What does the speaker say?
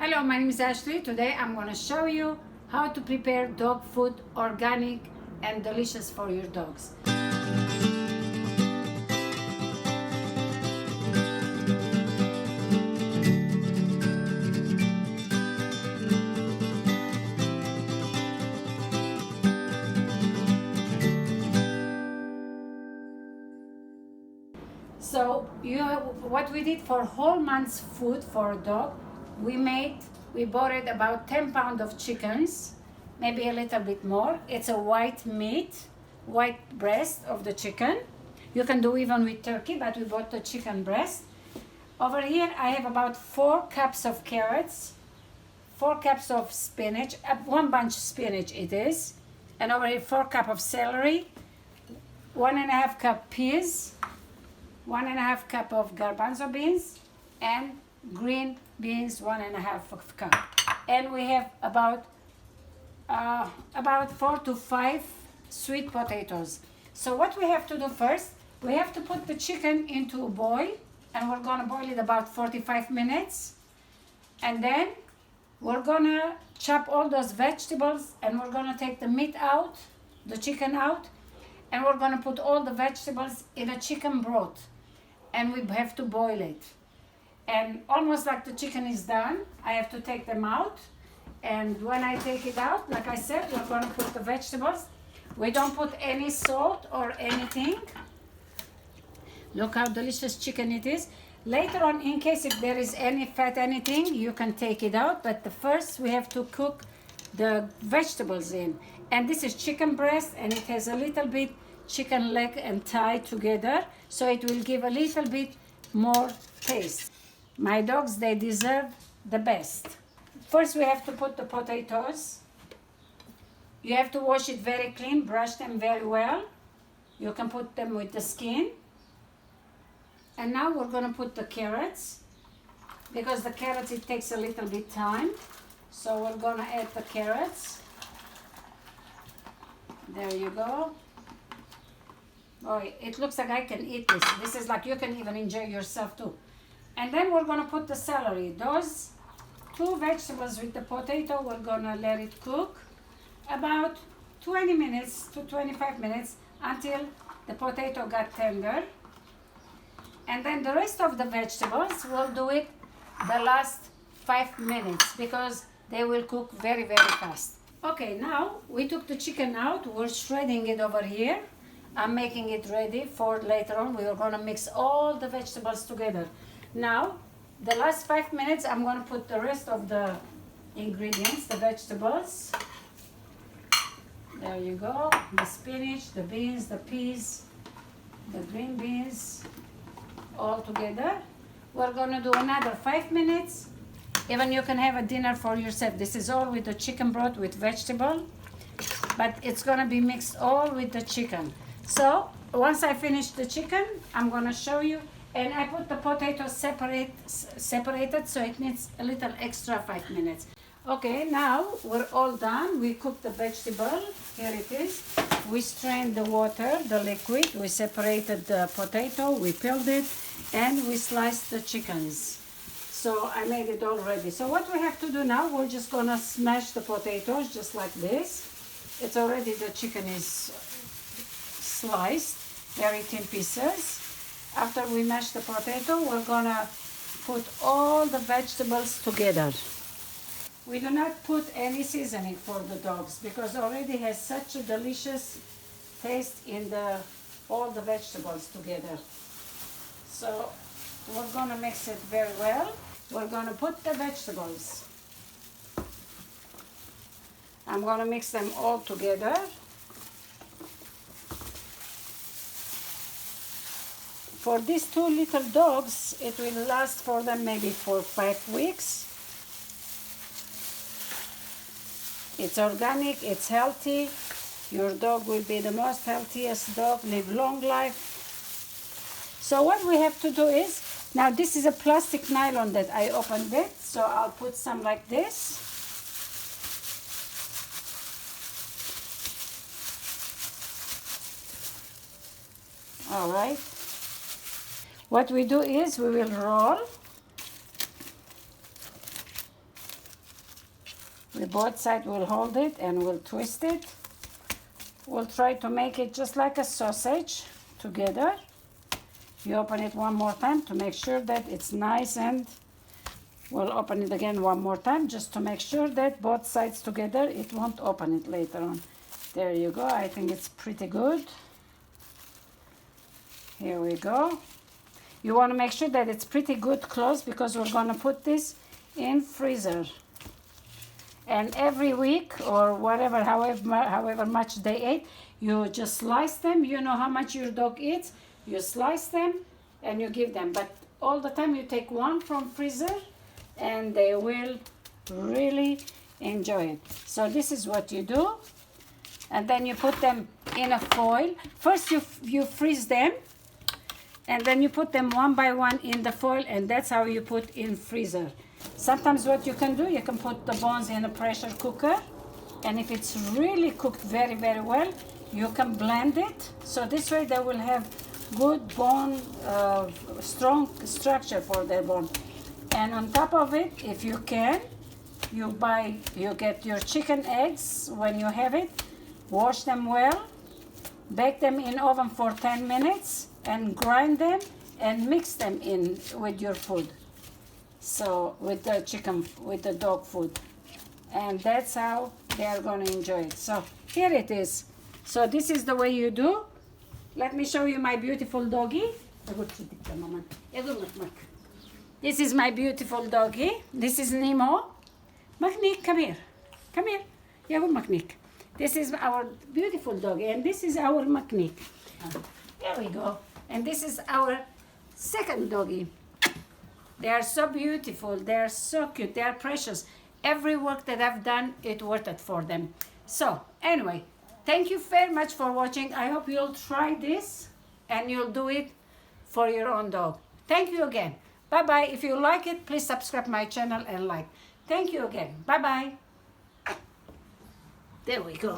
Hello, my name is Ashley. Today I'm going to show you how to prepare dog food, organic and delicious for your dogs. So what we did for whole month's food for a dog, we bought about 10 pounds of chickens, maybe a little bit more. It's a white meat, white breast of the chicken. You can do even with turkey, but we bought the chicken breast. Over here I have about 4 cups of carrots, 4 cups of spinach, 1 bunch of spinach it is, and over here 4 cups of celery, 1.5 cup peas, 1.5 cup of garbanzo beans, and green beans 1.5 cup. And we have about 4 to 5 sweet potatoes. So what we have to do first, we have to put the chicken into a boil, and we're gonna boil it about 45 minutes. And then we're gonna chop all those vegetables, and we're gonna take the meat out, the chicken out, and we're gonna put all the vegetables in a chicken broth, and we have to boil it. And almost like the chicken is done, I have to take them out. And when I take it out, like I said, we're gonna put the vegetables. We don't put any salt or anything. Look how delicious chicken it is. Later on, in case if there is any fat, anything, you can take it out. But first we have to cook the vegetables in. And this is chicken breast, and it has a little bit chicken leg and thigh together, so it will give a little bit more taste. My dogs, they deserve the best. First we have to put the potatoes. You have to wash it very clean, brush them very well. You can put them with the skin. And now we're going to put the carrots, because the carrots, it takes a little bit time. So we're going to add the carrots. There you go. Oh, it looks like I can eat this. This is like you can even enjoy yourself too. And then we're going to put the celery. Those 2 vegetables with the potato, we're going to let it cook about 20 minutes to 25 minutes until the potato got tender. And then the rest of the vegetables, we'll do it the last 5 minutes, because they will cook very, very fast. Okay, now we took the chicken out. We're shredding it over here. I'm making it ready for later on. We are going to mix all the vegetables together. Now, the last 5 minutes, I'm going to put the rest of the ingredients, the vegetables. There you go. The spinach, the beans, the peas, the green beans, all together. We're going to do another 5 minutes. Even you can have a dinner for yourself. This is all with the chicken broth with vegetable, but it's going to be mixed all with the chicken. So once I finish the chicken, I'm going to show you. And I put the potatoes separated, so it needs a little extra 5 minutes. Okay, now we're all done. We cooked the vegetable. Here it is. We strained the water, the liquid. We separated the potato. We peeled it, and we sliced the chickens. So I made it all ready. So what we have to do now, we're just gonna smash the potatoes just like this. It's already, the chicken is sliced, very thin pieces. After we mash the potato, we're gonna put all the vegetables together. We do not put any seasoning for the dogs, because already has such a delicious taste in all the vegetables together. So we're gonna mix it very well. We're gonna put the vegetables. I'm gonna mix them all together. For these 2 little dogs, it will last for them maybe for 5 weeks. It's organic, it's healthy. Your dog will be the most healthiest dog, live long life. So what we have to do is, now this is a plastic nylon that I opened it, so I'll put some like this. All right. What we do is we will roll The both side will hold it and we'll twist it. We'll try to make it just like a sausage together. You open it one more time to make sure that it's nice, and we'll open it again one more time just to make sure that both sides together, it won't open it later on. There you go. I think it's pretty good. Here we go. You want to make sure that it's pretty good closed because we're going to put this in freezer. And every week or whatever, however much they ate, you just slice them. You know how much your dog eats. You slice them and you give them. But all the time you take one from freezer and they will really enjoy it. So this is what you do. And then you put them in a foil. First you freeze them. And then you put them one by one in the foil, and that's how you put in freezer. Sometimes what you can do, you can put the bones in a pressure cooker, and if it's really cooked very, very well, you can blend it. So this way they will have good bone, strong structure for their bone. And on top of it, if you can, you get your chicken eggs when you have it, wash them well, bake them in oven for 10 minutes, and grind them and mix them in with your food. So with the chicken, with the dog food. And that's how they are going to enjoy it. So here it is. So this is the way you do. Let me show you my beautiful doggy. This is my beautiful doggy. This is Nemo. Maknik, come here. Come here. Maknik. This is our beautiful doggy, and this is our Maknik. There we go. And this is our second doggy. They are so beautiful. They are so cute. They are precious. Every work that I've done, it worth it for them. So anyway, thank you very much for watching. I hope you'll try this and you'll do it for your own dog. Thank you again. Bye-bye. If you like it, please subscribe my channel and like. Thank you again. Bye-bye. There we go.